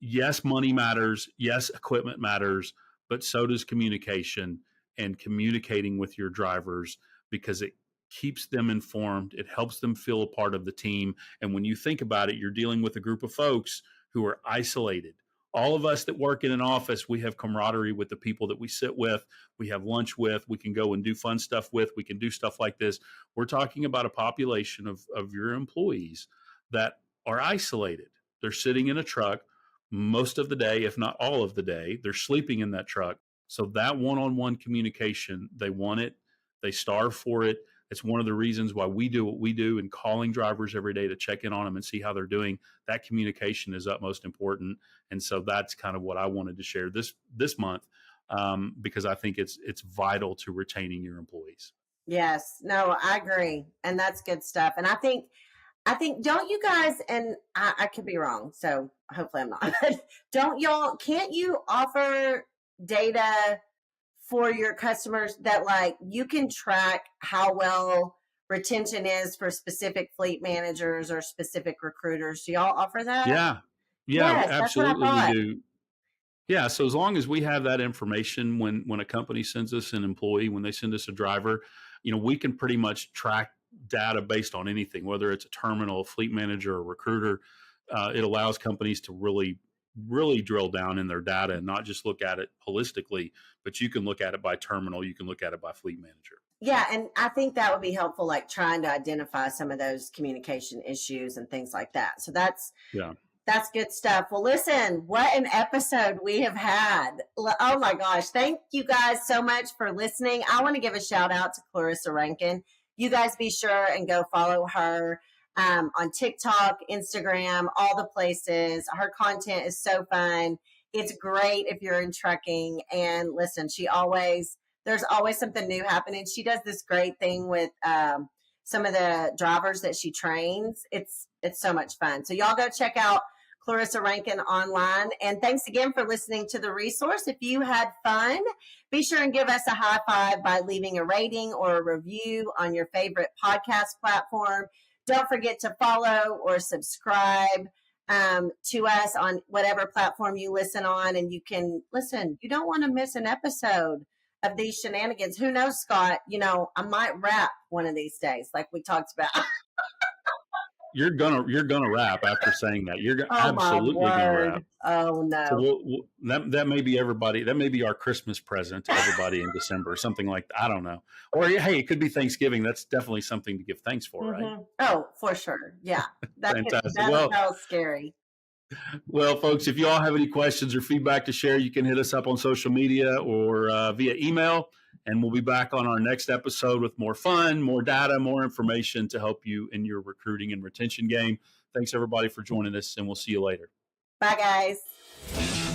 yes, money matters. Yes, equipment matters, but so does communication and communicating with your drivers, because it keeps them informed. It helps them feel a part of the team. And when you think about it, you're dealing with a group of folks who are isolated. All of us that work in an office, we have camaraderie with the people that we sit with, we have lunch with, we can go and do fun stuff with, we can do stuff like this. We're talking about a population of your employees that are isolated. They're sitting in a truck most of the day, if not all of the day. They're sleeping in that truck. So that one-on-one communication, they want it. They starve for it. It's one of the reasons why we do what we do, and calling drivers every day to check in on them and see how they're doing. That communication is utmost important. And so that's kind of what I wanted to share this month, because I think it's vital to retaining your employees. Yes, no, I agree. And that's good stuff. And I think, don't you guys, and I could be wrong, so hopefully I'm not, can't you offer data for your customers that like you can track how well retention is for specific fleet managers or specific recruiters? Do y'all offer that? Yeah, Yes, absolutely we do. Yeah, so as long as we have that information, when a company sends us an employee, when they send us a driver, we can pretty much track data based on anything, whether it's a terminal, a fleet manager, or recruiter. It allows companies to really, really drill down in their data and not just look at it holistically, but you can look at it by terminal, you can look at it by fleet manager. Yeah, and I think that would be helpful, like trying to identify some of those communication issues and things like that. So that's good stuff. Well, listen, what an episode we have had. Oh my gosh. Thank you guys so much for listening. I want to give a shout out to Clarissa Rankin. You guys be sure and go follow her on TikTok, Instagram, all the places. Her content is so fun. It's great if you're in trucking. And listen, there's always something new happening. She does this great thing with some of the drivers that she trains. It's so much fun. So y'all go check out Clarissa Rankin online. And thanks again for listening to The Resource. If you had fun, be sure and give us a high five by leaving a rating or a review on your favorite podcast platform. Don't forget to follow or subscribe to us on whatever platform you listen on. And you can listen. You don't want to miss an episode of these shenanigans. Who knows, Scott? I might rap one of these days, like we talked about. You're gonna rap after saying that. You're absolutely gonna rap. Oh no! So that may be everybody. That may be our Christmas present to everybody in December, something like that. I don't know. Or hey, it could be Thanksgiving. That's definitely something to give thanks for, right? Oh, for sure. Yeah, fantastic. That was scary. Well, folks, if you all have any questions or feedback to share, you can hit us up on social media or via email. And we'll be back on our next episode with more fun, more data, more information to help you in your recruiting and retention game. Thanks, everybody, for joining us, and we'll see you later. Bye, guys.